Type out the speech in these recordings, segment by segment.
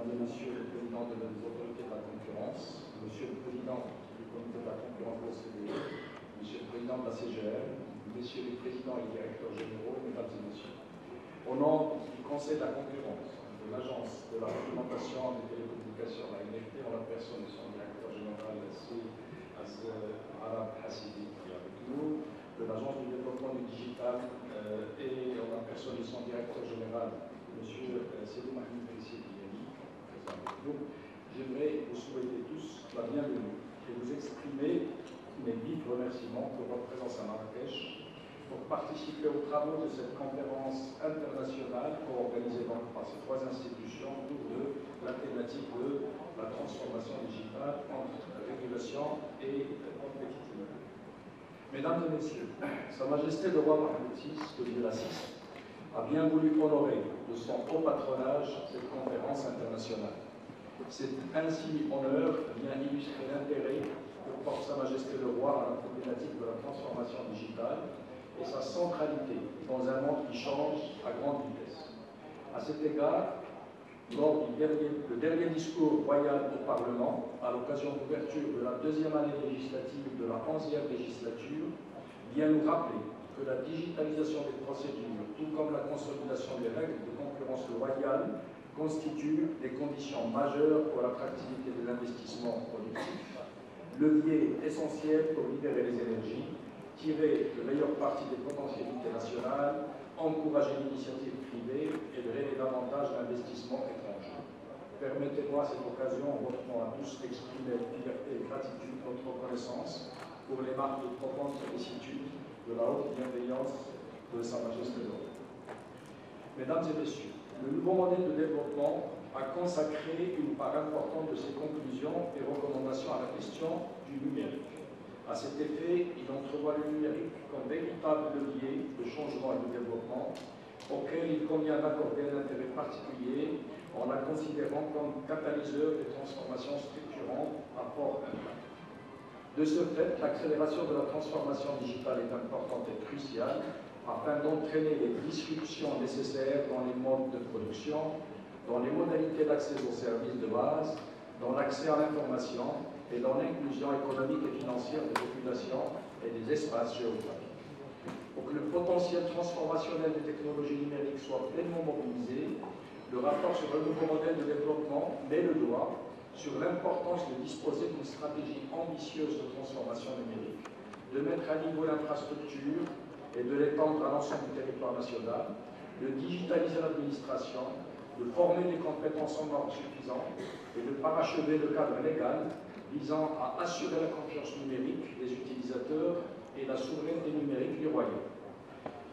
mesdames et messieurs les présidents des autorités de la concurrence, monsieur le président du comité de la concurrence de l'OCDE, monsieur le président de la CGM, messieurs les présidents et directeurs généraux, mesdames et messieurs. Au nom du Conseil de la concurrence, de l'Agence de la réglementation des télécommunications, la NFT, en la personne de son directeur général, Arab Hassidi, qui est avec nous, de l'Agence du développement du digital et en la personne de son directeur général, M. Sédou Mahmoud Bessier-Diani, présent avec nous, j'aimerais vous souhaiter tous la bienvenue et vous exprimer mes vifs remerciements pour votre présence à Marrakech pour participer aux travaux de cette conférence internationale organisée donc par ces trois institutions autour de la thématique de la transformation digitale entre régulation et compétitivité. Mesdames et messieurs, Sa Majesté le roi Mohammed VI, que Dieu l'assiste, a bien voulu honorer de son haut patronage cette conférence internationale. C'est ainsi honneur vient illustrer l'intérêt que porte Sa Majesté le roi à la problématique de la transformation digitale et sa centralité dans un monde qui change à grande vitesse. À cet égard, lors du dernier discours royal au Parlement, à l'occasion de l'ouverture de la deuxième année législative de la 11e législature, vient nous rappeler que la digitalisation des procédures, tout comme la consolidation des règles de concurrence loyale, constituent des conditions majeures pour l'attractivité de l'investissement productif, levier essentiel pour libérer les énergies, tirer le meilleur parti des potentialités nationales, encourager l'initiative privée et drainer davantage l'investissement étranger. Permettez-moi à cette occasion, en votre nom à tous, d'exprimer avec fierté et gratitude notre reconnaissance pour les marques de profonde sollicitude de la haute bienveillance de Sa Majesté le Roi. Mesdames et messieurs, le nouveau modèle de développement a consacré une part importante de ses conclusions et recommandations à la question du numérique. À cet effet, il entrevoit le numérique comme véritable levier de changement et de développement auquel il convient d'accorder un intérêt particulier en la considérant comme catalyseur des transformations structurantes à fort impact. De ce fait, l'accélération de la transformation digitale est importante et cruciale afin d'entraîner les disruptions nécessaires dans les modes de production, dans les modalités d'accès aux services de base, dans l'accès à l'information et dans l'inclusion économique et financière des populations et des espaces géographiques. Pour que le potentiel transformationnel des technologies numériques soit pleinement mobilisé, le rapport sur le nouveau modèle de développement met le doigt sur l'importance de disposer d'une stratégie ambitieuse de transformation numérique, de mettre à niveau l'infrastructure et de l'étendre à l'ensemble du territoire national, de digitaliser l'administration, de former des compétences en ordre suffisant et de parachever le cadre légal visant à assurer la confiance numérique des utilisateurs et la souveraineté numérique du royaume.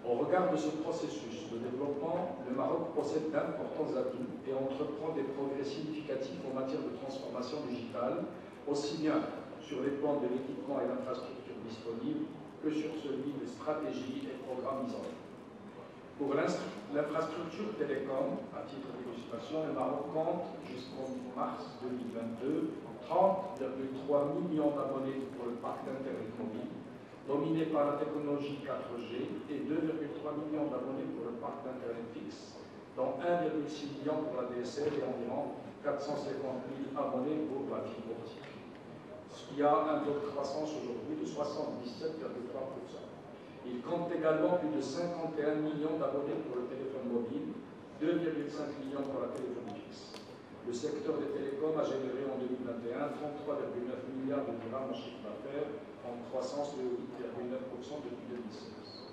Au regard de ce processus de développement, le Maroc possède d'importants atouts et entreprend des progrès significatifs en matière de transformation digitale, aussi bien sur les plans de l'équipement et l'infrastructure disponible que sur celui des stratégies et programmes mis en œuvre. Pour l'infrastructure télécom, à titre d'illustration, le Maroc compte jusqu'en mars 2022 30,3 millions d'abonnés pour le parc d'Internet mobile, dominé par la technologie 4G, et 2,3 millions d'abonnés pour le parc d'Internet fixe, dont 1,6 million pour la DSL et environ 450 000 abonnés pour la fibre optique. Ce qui a un taux de croissance aujourd'hui de 77,3%. Il compte également plus de 51 millions d'abonnés pour le téléphone mobile, 2,5 millions pour la téléphonie fixe. Le secteur des télécoms a généré en 2021 33,9 milliards de dirhams en chiffre d'affaires, en croissance de 8,9% depuis 2016.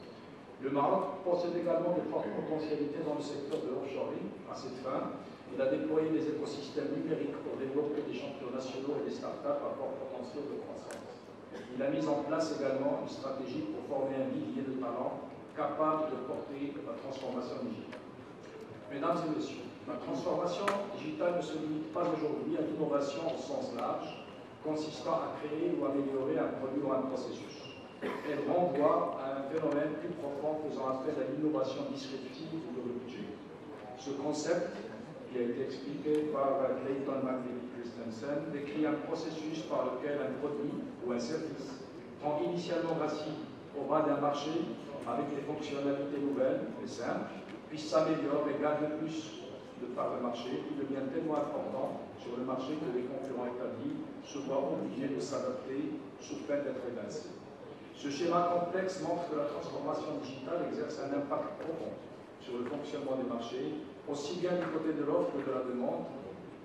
Le Maroc possède également de fortes potentialités dans le secteur de l'offshoring. À cette fin, il a déployé des écosystèmes numériques pour développer des champions nationaux et des startups à fort potentiel de croissance. Il a mis en place également une stratégie pour former un vivier de talents capable de porter la transformation digitale. Mesdames et messieurs, la transformation digitale ne se limite pas aujourd'hui à l'innovation au sens large, consistant à créer ou améliorer un produit ou un processus. Elle renvoie à un phénomène plus profond faisant appel à l'innovation disruptive ou de rupture. Ce concept, qui a été expliqué par Clayton McVitie-Christensen, décrit un processus par lequel un produit ou un service prend initialement racine au bas d'un marché avec des fonctionnalités nouvelles et simples, puis s'améliore et gagne plus de par le marché qui devient tellement important sur le marché que les concurrents établis se voient obligés de s'adapter sous peine d'être évincés. Ce schéma complexe montre que la transformation digitale exerce un impact profond sur le fonctionnement des marchés, aussi bien du côté de l'offre que de la demande,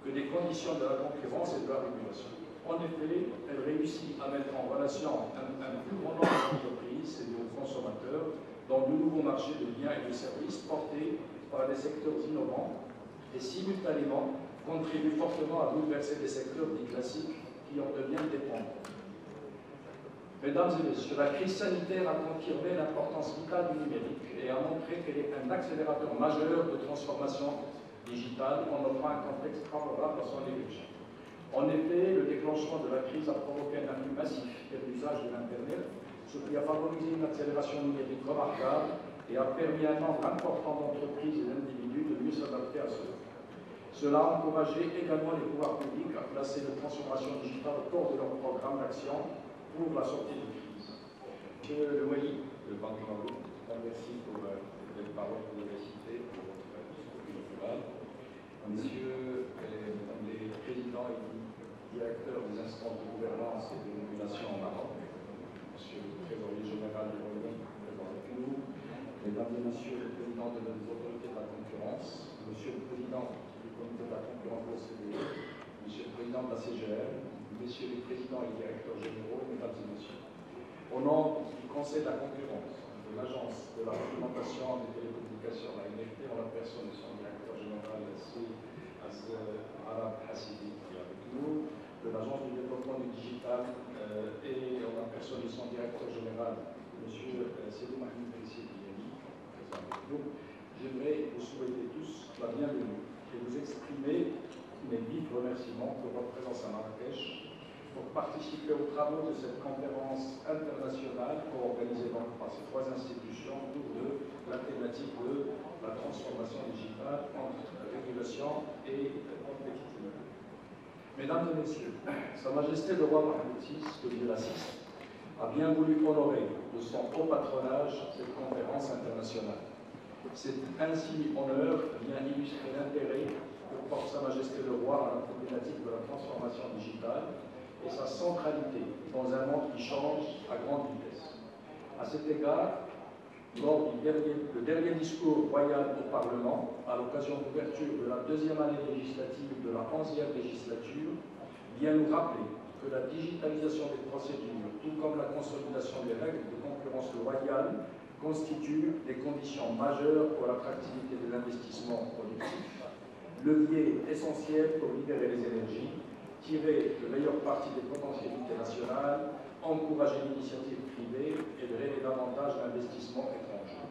que des conditions de la concurrence et de la régulation. En effet, elle réussit à mettre en relation un plus grand nombre d'entreprises et de consommateurs dans de nouveaux marchés de biens et de services portés par des secteurs innovants et simultanément contribue fortement à bouleverser des secteurs dits classiques qui en deviennent dépendants. Mesdames et messieurs, la crise sanitaire a confirmé l'importance vitale du numérique et a montré qu'elle est un accélérateur majeur de transformation digitale en offrant un contexte favorable à son évolution. En effet, le déclenchement de la crise a provoqué un afflux massif de l'usage de l'Internet, ce qui a favorisé une accélération numérique remarquable et a permis à un nombre important d'entreprises et d'individus de mieux s'adapter à cela. Cela a encouragé également les pouvoirs publics à placer la transformation digitale au cœur de leur programme d'action pour la sortie de crise. Monsieur Le Wali, le Banque de l'Anglais, merci pour les paroles que vous avez citées pour votre discours inaugural. Messieurs et mesdames les présidents et directeurs des instances de gouvernance et de régulation au Maroc, monsieur le trésorier général du Royaume présent avec nous, mesdames et messieurs les présidents de l'autorité de la concurrence, monsieur le président du comité de la concurrence de l'OCDE, monsieur le président de la CGL, messieurs les présidents et directeurs généraux, mesdames et messieurs. Au nom du Conseil de la concurrence, de l'Agence de la réglementation des télécommunications, la NFT, en la personne de son directeur général, Arab Hassidi, qui est avec nous, de l'Agence du développement du digital et en la personne de son directeur général, M. Sedou Mahmoud Bessier-Diani, présent avec nous, j'aimerais vous souhaiter tous la bienvenue et vous exprimer mes vifs remerciements pour votre présence à Marrakech pour participer aux travaux de cette conférence internationale co-organisée par ces trois institutions autour de la thématique de la transformation digitale entre régulation et compétitivité. Mesdames et messieurs, Sa Majesté le roi Mohammed VI, que Dieu l'assiste, a bien voulu honorer de son haut patronage cette conférence internationale. C'est ainsi honneur vient illustrer l'intérêt que porte Sa Majesté le roi à la problématique de la transformation digitale et sa centralité dans un monde qui change à grande vitesse. À cet égard, lors du dernier discours royal au Parlement, à l'occasion de l'ouverture de la deuxième année législative de la 11e législature, vient nous rappeler que la digitalisation des procédures, tout comme la consolidation des règles de concurrence loyale, constituent des conditions majeures pour l'attractivité de l'investissement productif, levier essentiel pour libérer les énergies, tirer le meilleur parti des potentialités nationales, encourager l'initiative privée et drainer davantage l'investissement étranger.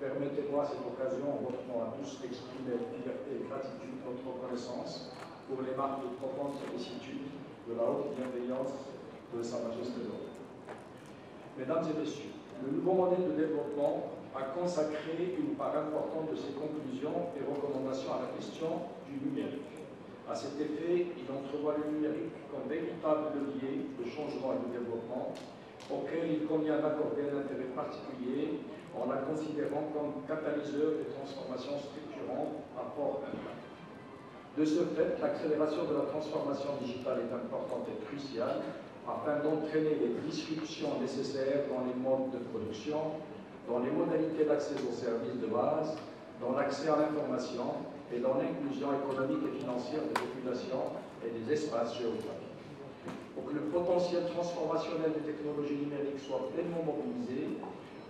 Permettez-moi à cette occasion, en votre nom à tous, d'exprimer avec fierté et gratitude notre reconnaissance pour les marques de profonde sollicitude de la haute bienveillance de Sa Majesté le Roi. Mesdames et messieurs, le nouveau modèle de développement a consacré une part importante de ses conclusions et recommandations à la question du numérique. À cet effet, il entrevoit le numérique comme véritable levier de changement et de développement auquel il convient d'accorder un intérêt particulier en la considérant comme catalyseur des transformations structurantes à fort impact. De ce fait, l'accélération de la transformation digitale est importante et cruciale afin d'entraîner les disruptions nécessaires dans les modes de production, dans les modalités d'accès aux services de base, dans l'accès à l'information et dans l'inclusion économique et financière des populations et des espaces géographiques. Pour que le potentiel transformationnel des technologies numériques soit pleinement mobilisé,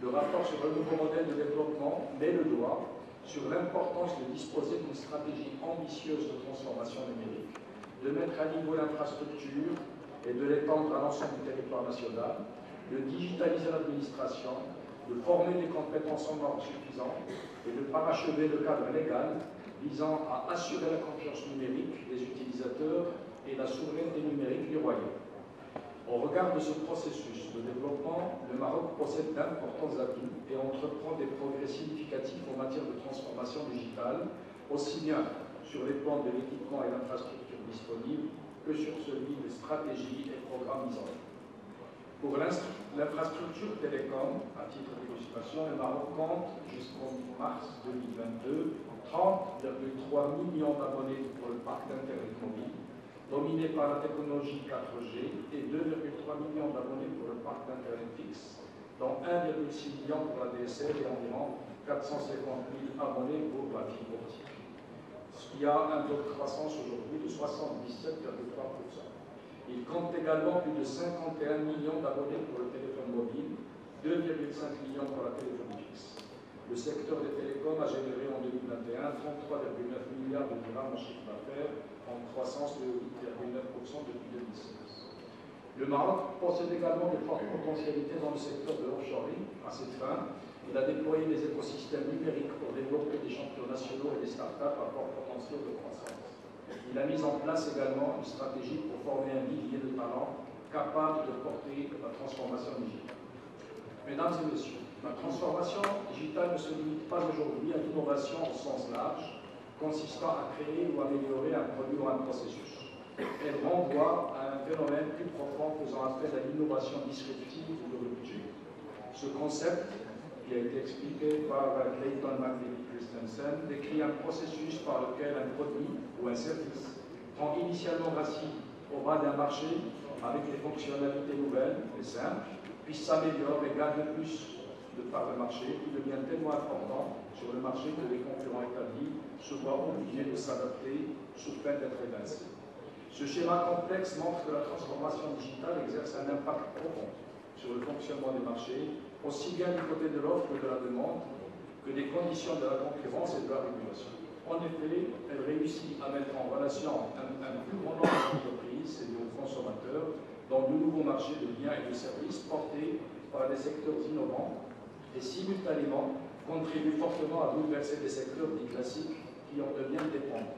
le rapport sur le nouveau modèle de développement met le doigt sur l'importance de disposer d'une stratégie ambitieuse de transformation numérique, de mettre à niveau l'infrastructure et de l'étendre à l'ensemble du territoire national, de digitaliser l'administration, de former des compétences en normes suffisantes et de parachever le cadre légal visant à assurer la confiance numérique des utilisateurs et la souveraineté numérique du Royaume. Au regard de ce processus de développement, le Maroc possède d'importants atouts et entreprend des progrès significatifs en matière de transformation digitale, aussi bien sur les plans de l'équipement et l'infrastructure disponible que sur celui des stratégies et programmes mis en œuvre. Pour l'infrastructure télécom, à titre d'illustration, le Maroc compte jusqu'en mars 2022 30,3 millions d'abonnés pour le parc d'Internet mobile, dominé par la technologie 4G, et 2,3 millions d'abonnés pour le parc d'Internet fixe, dont 1,6 million pour la DSL et environ 450 000 abonnés pour la fibre optique. Il y a un taux de croissance aujourd'hui de 77,3%. Il compte également plus de 51 millions d'abonnés pour le téléphone mobile, 2,5 millions pour la téléphonie fixe. Le secteur des télécoms a généré en 2021 33,9 milliards de dirhams en chiffre d'affaires, en croissance de 8,9% depuis 2016. Le Maroc possède également de fortes potentialités dans le secteur de l'offshoring. À cette fin, il a déployé des écosystèmes numériques pour développer des champions nationaux et des startups à fort potentiel de croissance. Il a mis en place également une stratégie pour former un vivier de talents capable de porter la transformation digitale. Mesdames et messieurs, la transformation digitale ne se limite pas aujourd'hui à l'innovation au sens large, consistant à créer ou améliorer un produit ou un processus. Elle renvoie à un phénomène plus profond faisant appel à l'innovation disruptive ou de rupture. Ce concept, qui a été expliqué par Clayton McVitie-Christensen, décrit un processus par lequel un produit ou un service prend initialement racine au bas d'un marché avec des fonctionnalités nouvelles et simples, puis s'améliore et gagne plus de part de marché, qui devient tellement important sur le marché que les concurrents établis se voient obligés de s'adapter sous peine d'être évincés. Ce schéma complexe montre que la transformation digitale exerce un impact profond sur le fonctionnement des marchés, aussi bien du côté de l'offre que de la demande, que des conditions de la concurrence et de la régulation. En effet, elle réussit à mettre en relation un plus grand nombre d'entreprises et de consommateurs dans de nouveaux marchés de biens et de services portés par des secteurs innovants et simultanément contribue fortement à bouleverser des secteurs dits classiques qui en deviennent dépendants.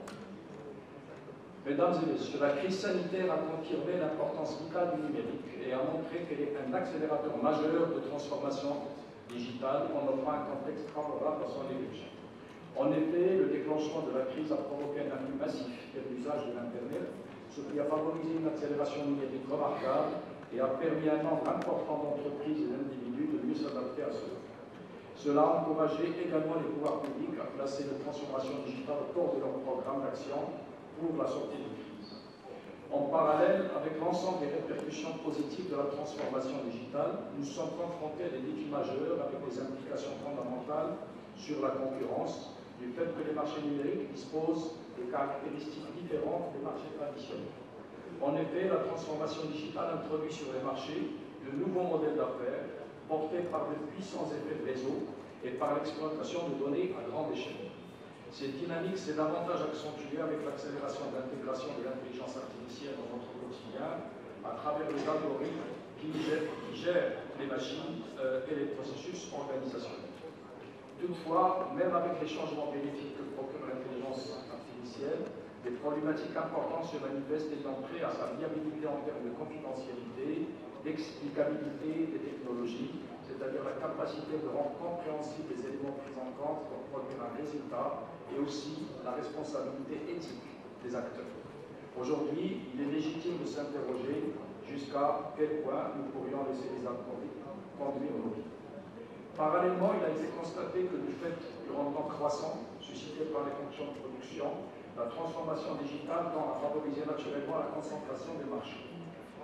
Mesdames et messieurs, la crise sanitaire a confirmé l'importance vitale du numérique et a montré qu'elle est un accélérateur majeur de transformation digitale en offrant un contexte favorable à son évolution. En effet, le déclenchement de la crise a provoqué un afflux massif de l'usage de l'Internet, ce qui a favorisé une accélération numérique remarquable et a permis à un nombre important d'entreprises et d'individus de mieux s'adapter à cela. Cela a encouragé également les pouvoirs publics à placer la transformation digitale au cœur de leur programme d'action pour la sortie de crise. En parallèle, avec l'ensemble des répercussions positives de la transformation digitale, nous sommes confrontés à des défis majeurs avec des implications fondamentales sur la concurrence, du fait que les marchés numériques disposent de caractéristiques différentes des marchés traditionnels. En effet, la transformation digitale introduit sur les marchés de nouveaux modèles d'affaires portés par de puissants effets de réseau et par l'exploitation de données à grande échelle. Cette dynamique s'est davantage accentuée avec l'accélération de l'intégration de l'intelligence artificielle dans notre quotidien à travers les algorithmes qui gèrent les machines et les processus organisationnels. Toutefois, même avec les changements bénéfiques que procure l'intelligence artificielle, des problématiques importantes se manifestent ayant trait à sa viabilité en termes de confidentialité, d'explicabilité des technologies, c'est-à-dire la capacité de rendre compréhensibles les éléments pris en compte pour produire un résultat, et aussi la responsabilité éthique des acteurs. Aujourd'hui, il est légitime de s'interroger jusqu'à quel point nous pourrions laisser les algorithmes conduire nos vies. Parallèlement, il a été constaté que du fait du rendement croissant suscité par les fonctions de production, la transformation digitale tend à favoriser naturellement la concentration des marchés.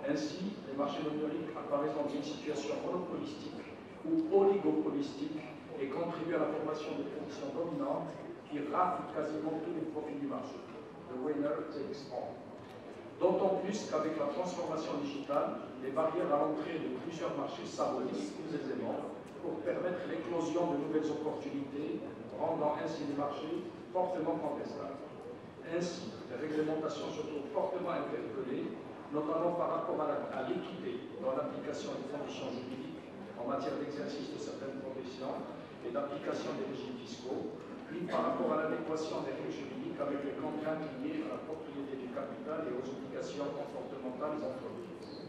Ainsi, les marchés numériques apparaissent dans une situation monopolistique ou oligopolistique et contribuent à la formation de positions dominantes qui raflent quasiment tous les profits du marché. The winner takes all. D'autant plus qu'avec la transformation digitale, les barrières à l'entrée de plusieurs marchés s'abolissent plus aisément pour permettre l'éclosion de nouvelles opportunités, rendant ainsi les marchés fortement contestables. Ainsi, les réglementations se trouvent fortement interpellées, notamment par rapport à l'équité dans l'application des conditions juridiques en matière d'exercice de certaines professions et d'application des régimes fiscaux, puis par rapport à l'adéquation des règles juridiques avec les contraintes liées à la propriété du capital et aux obligations comportementales des entreprises.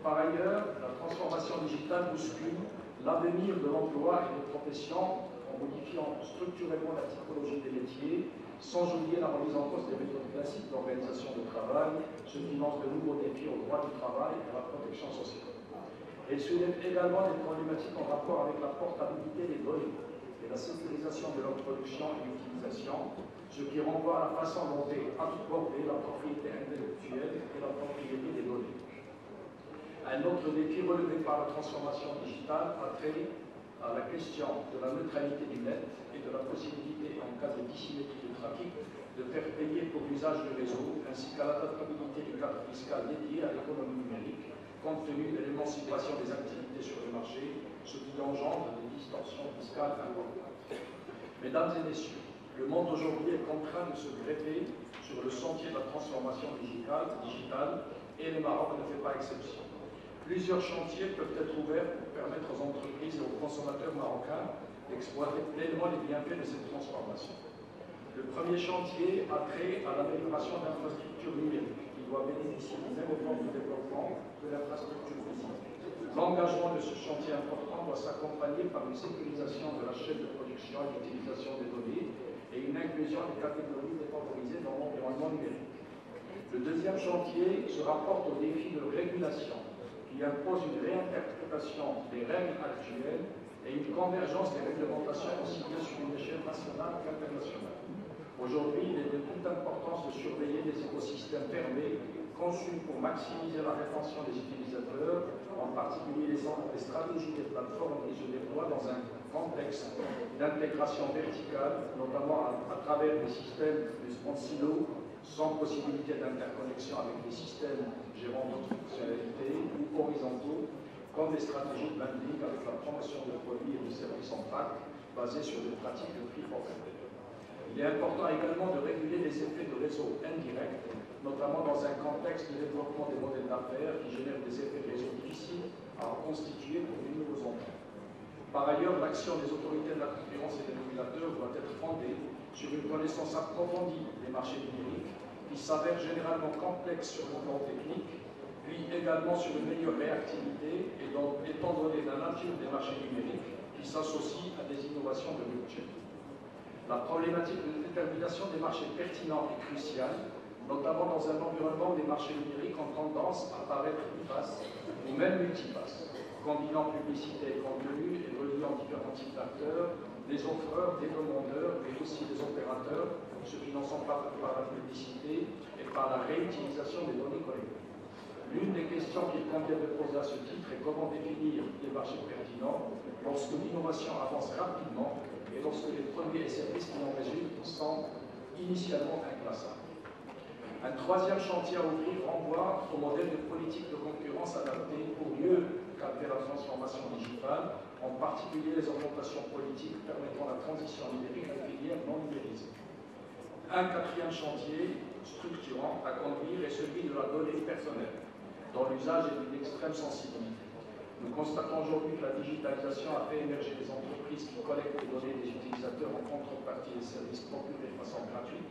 Par ailleurs, la transformation digitale bouscule l'avenir de l'emploi et des professions en modifiant structurellement la typologie des métiers, sans oublier la remise en cause des méthodes classiques d'organisation du travail, ce qui lance de nouveaux défis au droit du travail et à la protection sociale. Elle soulève également des problématiques en rapport avec la portabilité des données et la sécurisation de leur production et l'utilisation, ce qui renvoie à la façon dont est abordée la propriété intellectuelle et la propriété des données. Un autre défi relevé par la transformation digitale a trait à la question de la neutralité du net et de la possibilité, en cas de dissymétrie de trafic, de faire payer pour l'usage du réseau, ainsi qu'à l'adaptabilité du cadre fiscal dédié à l'économie numérique, compte tenu de l'émancipation des activités sur le marché, ce qui engendre des distorsions fiscales importantes. Mesdames et messieurs, le monde aujourd'hui est contraint de se greffer sur le sentier de la transformation digitale et le Maroc ne fait pas exception. Plusieurs chantiers peuvent être ouverts pour permettre aux entreprises et aux consommateurs marocains d'exploiter pleinement les bienfaits de cette transformation. Le premier chantier a trait à l'amélioration d'infrastructures numériques qui doit bénéficier du même effort de développement de l'infrastructure physique. L'engagement de ce chantier important doit s'accompagner par une sécurisation de la chaîne de production et d'utilisation des données et une inclusion des catégories défavorisées dans l'environnement numérique. Le deuxième chantier se rapporte au défi de régulation qui impose une réinterprétation des règles actuelles et une convergence des réglementations aussi bien sur une échelle nationale qu'internationale. Aujourd'hui, il est de toute importance de surveiller des écosystèmes fermés conçus pour maximiser la rétention des utilisateurs, en particulier les stratégies des plateformes qui se déploient dans un contexte d'intégration verticale, notamment à travers des systèmes en silo, sans possibilité d'interconnexion avec les systèmes gérant d'autres fonctionnalités ou horizontaux, comme des stratégies de bundling avec la promotion de produits et de services en vrac basées sur des pratiques de prix forfaitaire. Il est important également de réguler les effets de réseau indirects, notamment dans un contexte de développement des modèles d'affaires qui génèrent des effets de réseau difficiles à reconstituer pour les nouveaux entrants. Par ailleurs, l'action des autorités de la concurrence et des régulateurs doit être fondée sur une connaissance approfondie des marchés numériques qui s'avèrent généralement complexes sur le plan technique, puis également sur une meilleure réactivité et donc étant donné la nature des marchés numériques qui s'associent à des innovations de blockchain. La problématique de détermination des marchés pertinents est cruciale, notamment dans un environnement où les marchés numériques ont tendance à paraître bifaces ou même multifaces, combinant publicité et contenu et reliant différents types d'acteurs, des offreurs, des demandeurs, mais aussi des opérateurs, se finançant par la publicité et par la réutilisation des données collectées. L'une des questions qu'il convient de poser à ce titre est comment définir les marchés pertinents lorsque l'innovation avance rapidement et lorsque les produits et services qui en résultent sont initialement inclassables. Un troisième chantier à ouvrir renvoie au modèle de politique de concurrence adapté pour mieux cadrer la transformation digitale, en particulier les orientations politiques permettant la transition numérique des filières non numérisées. Un quatrième chantier structurant à conduire est celui de la donnée personnelle, dont l'usage est d'une extrême sensibilité. Nous constatons aujourd'hui que la digitalisation a fait émerger des entreprises qui collectent les données des utilisateurs en contrepartie des services procurés de façon gratuite,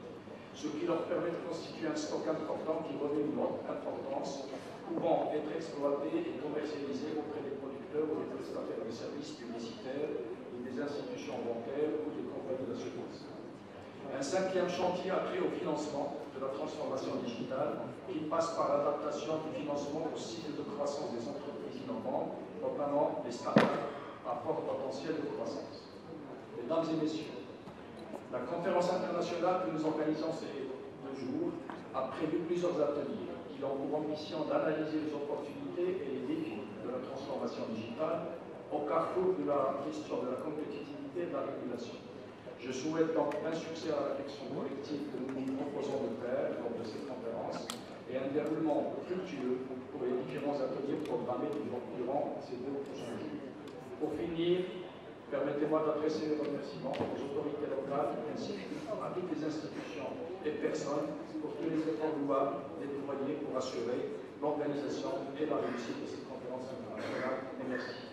ce qui leur permet de constituer un stock important qui revêt une haute importance, pouvant être exploité et commercialisé auprès des producteurs ou des prestataires de services publicitaires ou des institutions bancaires ou des compagnies d'assurance. Un cinquième chantier a trait au financement de la transformation digitale qui passe par l'adaptation du financement au cycle de croissance des entreprises innovantes, notamment les start-up à fort potentiel de croissance. Mesdames et messieurs, la conférence internationale que nous organisons ces 2 jours a prévu plusieurs ateliers qui ont pour ambition d'analyser les opportunités et les défis de la transformation digitale au carrefour de la question de la compétitivité et de la régulation. Je souhaite donc un succès à la réflexion collective que nous nous proposons de faire lors de cette conférence et un déroulement fructueux pour les différents ateliers programmés durant ces 2 prochains jours. Pour finir, permettez-moi d'adresser les remerciements aux autorités locales ainsi qu'à toutes les institutions et personnes pour tous les efforts louables déployés pour assurer l'organisation et la réussite de cette conférence internationale. Et merci.